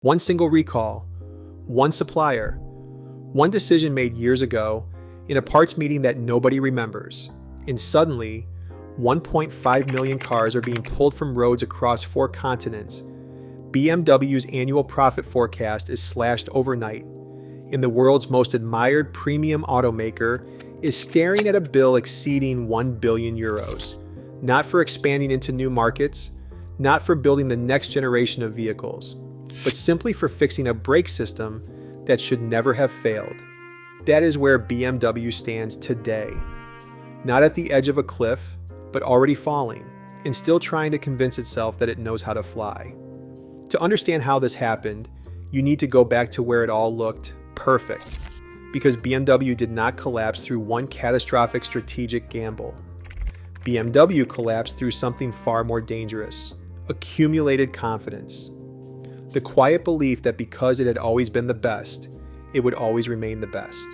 One single recall, one supplier, one decision made years ago in a parts meeting that nobody remembers, and suddenly, 1.5 million cars are being pulled from roads across 4 continents. BMW's annual profit forecast is slashed overnight, and the world's most admired premium automaker is staring at a bill exceeding 1 billion euros, not for expanding into new markets, not for building the next generation of vehicles, but simply for fixing a brake system that should never have failed. That is where BMW stands today. Not at the edge of a cliff, but already falling, and still trying to convince itself that it knows how to fly. To understand how this happened, you need to go back to where it all looked perfect, because BMW did not collapse through one catastrophic strategic gamble. BMW collapsed through something far more dangerous: accumulated confidence. The quiet belief that because it had always been the best, it would always remain the best.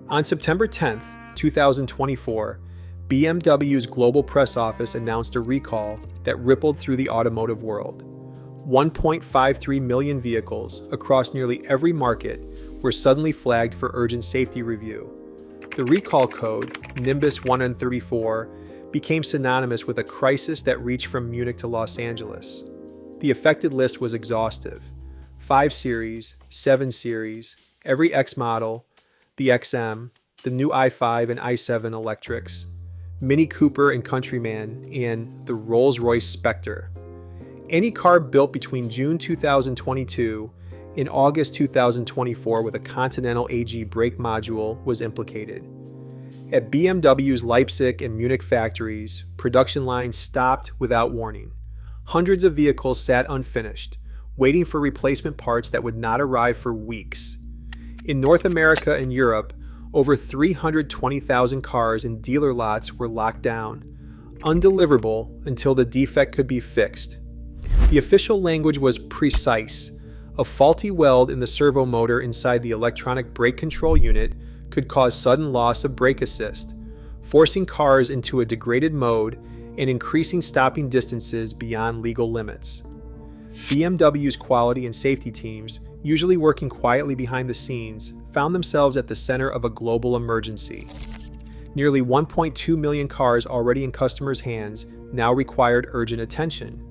On September 10th, 2024, BMW's global press office announced a recall that rippled through the automotive world. 1.53 million vehicles across nearly every market were suddenly flagged for urgent safety review. The recall code, Nimbus 1N34, became synonymous with a crisis that reached from Munich to Los Angeles. The affected list was exhaustive: 5 Series, 7 Series, every X model, the XM, the new i5 and i7 electrics, Mini Cooper and Countryman, and the Rolls-Royce Spectre. Any car built between June 2022 and August 2024 with a Continental AG brake module was implicated. At BMW's Leipzig and Munich factories, production lines stopped without warning. Hundreds of vehicles sat unfinished, waiting for replacement parts that would not arrive for weeks. In North America and Europe, over 320,000 cars in dealer lots were locked down, undeliverable until the defect could be fixed. The official language was precise. A faulty weld in the servo motor inside the electronic brake control unit could cause sudden loss of brake assist, forcing cars into a degraded mode and increasing stopping distances beyond legal limits. BMW's quality and safety teams, usually working quietly behind the scenes, found themselves at the center of a global emergency. Nearly 1.2 million cars already in customers' hands now required urgent attention.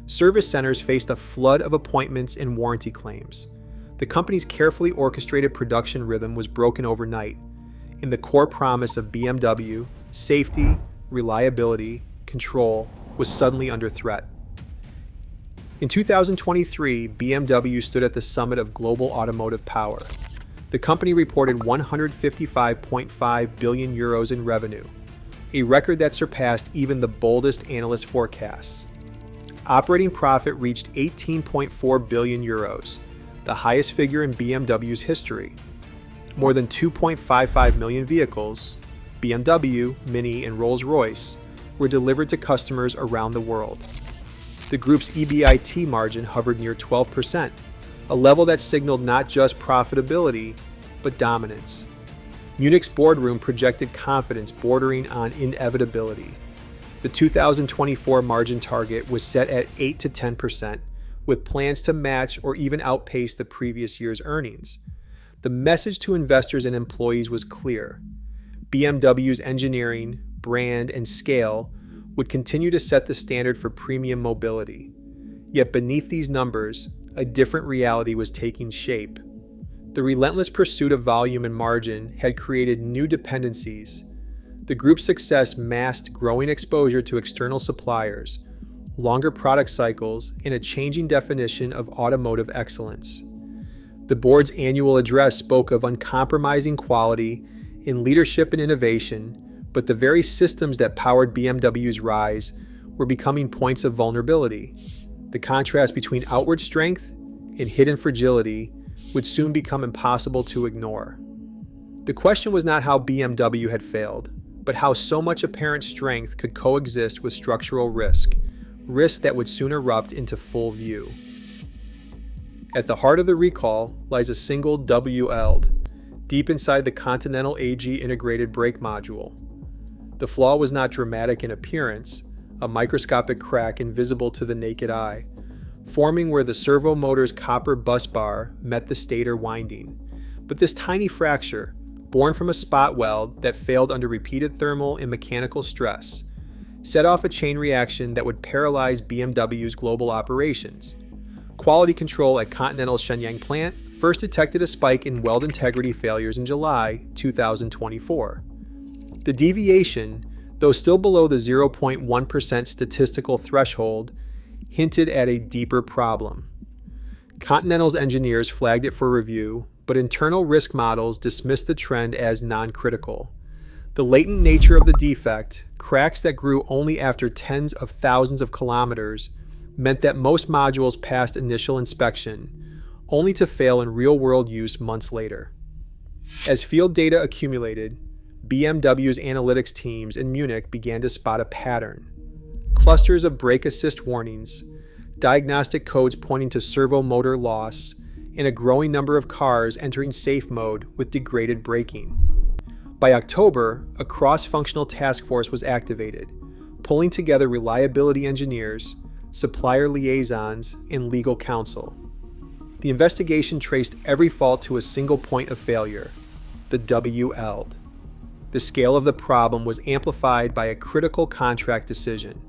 Service centers faced a flood of appointments and warranty claims. The company's carefully orchestrated production rhythm was broken overnight, and the core promise of BMW, safety, reliability, control, was suddenly under threat. In 2023, BMW stood at the summit of global automotive power. The company reported 155.5 billion euros in revenue, a record that surpassed even the boldest analyst forecasts. Operating profit reached 18.4 billion euros, the highest figure in BMW's history. More than 2.55 million vehicles, BMW, Mini, and Rolls-Royce, were delivered to customers around the world. The group's EBIT margin hovered near 12%, a level that signaled not just profitability, but dominance. Munich's boardroom projected confidence bordering on inevitability. The 2024 margin target was set at 8 to 10%, with plans to match or even outpace the previous year's earnings. The message to investors and employees was clear. BMW's engineering, brand, and scale would continue to set the standard for premium mobility. Yet beneath these numbers, a different reality was taking shape. The relentless pursuit of volume and margin had created new dependencies. The group's success masked growing exposure to external suppliers, longer product cycles, and a changing definition of automotive excellence. The board's annual address spoke of uncompromising quality in leadership and innovation, but the very systems that powered BMW's rise were becoming points of vulnerability. The contrast between outward strength and hidden fragility would soon become impossible to ignore. The question was not how BMW had failed, but how so much apparent strength could coexist with structural risk that would soon erupt into full view. At the heart of the recall lies a single WLD, deep inside the Continental AG integrated brake module. The flaw was not dramatic in appearance, a microscopic crack invisible to the naked eye. forming where the servo motor's copper bus bar met the stator winding. But this tiny fracture, born from a spot weld that failed under repeated thermal and mechanical stress, set off a chain reaction that would paralyze BMW's global operations. Quality control at Continental's Shenyang plant first detected a spike in weld integrity failures in July 2024. The deviation, though still below the 0.1% statistical threshold, hinted at a deeper problem. Continental's engineers flagged it for review, but internal risk models dismissed the trend as non-critical. The latent nature of the defect, cracks that grew only after tens of thousands of kilometers, meant that most modules passed initial inspection, only to fail in real-world use months later. As field data accumulated, BMW's analytics teams in Munich began to spot a pattern. Clusters of brake assist warnings, diagnostic codes pointing to servo motor loss, and a growing number of cars entering safe mode with degraded braking. By October, a cross-functional task force was activated, pulling together reliability engineers, supplier liaisons, and legal counsel. The investigation traced every fault to a single point of failure: the WL'd. The scale of the problem was amplified by a critical contract decision.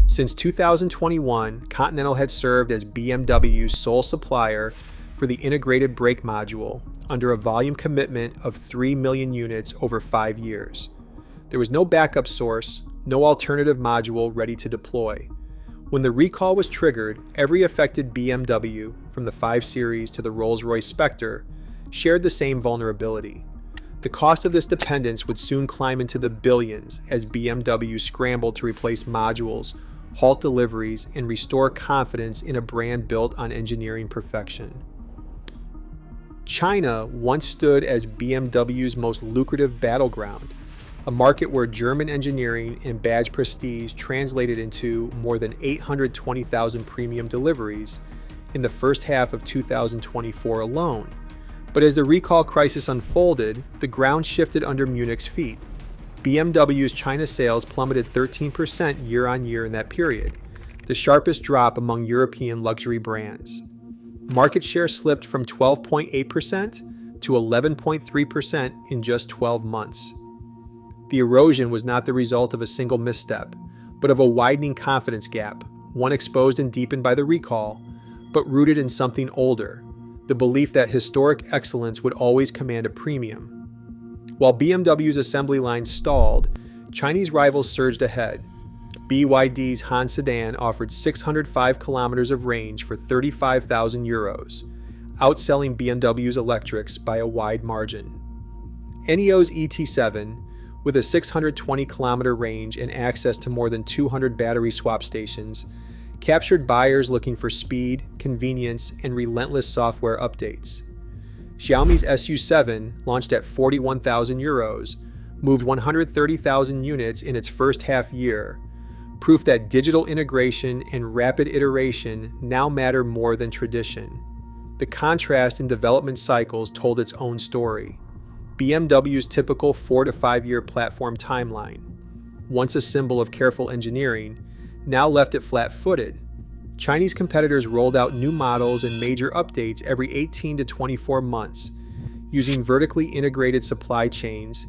Since 2021, Continental had served as BMW's sole supplier for the integrated brake module under a volume commitment of 3 million units over 5 years. There was no backup source, no alternative module ready to deploy. When the recall was triggered, every affected BMW, from the 5 Series to the Rolls-Royce Spectre, shared the same vulnerability. The cost of this dependence would soon climb into the billions as BMW scrambled to replace modules, halt deliveries, and restore confidence in a brand built on engineering perfection. China once stood as BMW's most lucrative battleground, a market where German engineering and badge prestige translated into more than 820,000 premium deliveries in the first half of 2024 alone. But as the recall crisis unfolded, the ground shifted under Munich's feet. BMW's China sales plummeted 13% year-on-year in that period, the sharpest drop among European luxury brands. Market share slipped from 12.8% to 11.3% in just 12 months. The erosion was not the result of a single misstep, but of a widening confidence gap, one exposed and deepened by the recall, but rooted in something older: the belief that historic excellence would always command a premium. While BMW's assembly line stalled, Chinese rivals surged ahead. BYD's Han sedan offered 605 kilometers of range for 35,000 euros, outselling BMW's electrics by a wide margin. NIO's ET7, with a 620-kilometer range and access to more than 200 battery swap stations, captured buyers looking for speed, convenience, and relentless software updates. Xiaomi's SU7, launched at 41,000 euros, moved 130,000 units in its first half year, proof that digital integration and rapid iteration now matter more than tradition. The contrast in development cycles told its own story. BMW's typical 4 to 5 year platform timeline, once a symbol of careful engineering, now left it flat-footed. Chinese competitors rolled out new models and major updates every 18 to 24 months, using vertically integrated supply chains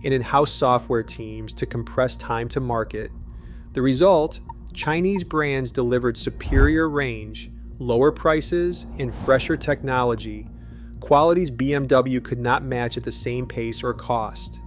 and in-house software teams to compress time to market. The result: Chinese brands delivered superior range, lower prices, and fresher technology, qualities BMW could not match at the same pace or cost.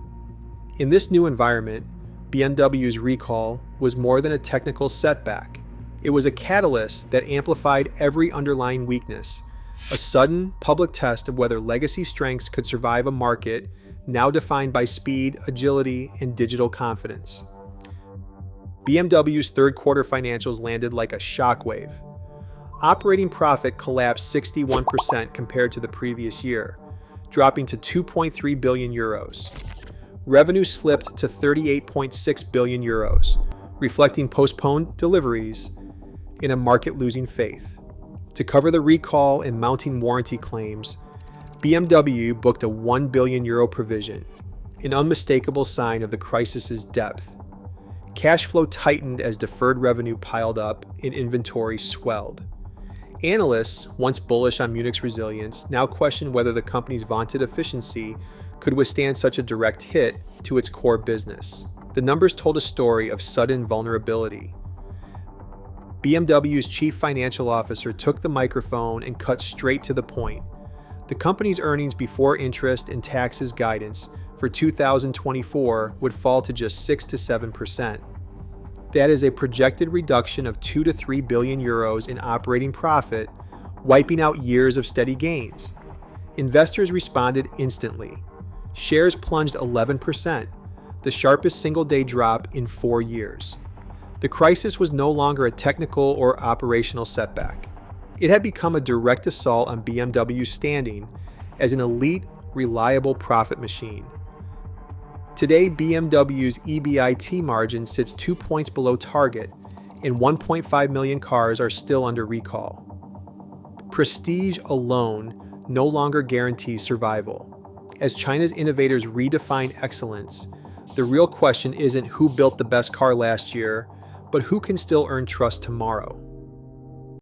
In this new environment, BMW's recall was more than a technical setback. It was a catalyst that amplified every underlying weakness, a sudden public test of whether legacy strengths could survive a market now defined by speed, agility, and digital confidence. BMW's third quarter financials landed like a shockwave. Operating profit collapsed 61% compared to the previous year, dropping to 2.3 billion euros. Revenue slipped to 38.6 billion euros, reflecting postponed deliveries in a market losing faith. To cover the recall and mounting warranty claims, BMW booked a 1 billion euro provision, an unmistakable sign of the crisis's depth. Cash flow tightened as deferred revenue piled up and inventory swelled. Analysts, once bullish on Munich's resilience, now question whether the company's vaunted efficiency could withstand such a direct hit to its core business. The numbers told a story of sudden vulnerability. BMW's chief financial officer took the microphone and cut straight to the point. The company's earnings before interest and taxes guidance for 2024 would fall to just 6 to 7%. That is a projected reduction of 2 to 3 billion euros in operating profit, wiping out years of steady gains. Investors responded instantly. Shares plunged 11%, the sharpest single-day drop in 4 years. The crisis was no longer a technical or operational setback. It had become a direct assault on BMW's standing as an elite, reliable profit machine. Today, BMW's EBIT margin sits 2 points below target, and 1.5 million cars are still under recall. Prestige alone no longer guarantees survival. As China's innovators redefine excellence, the real question isn't who built the best car last year, but who can still earn trust tomorrow.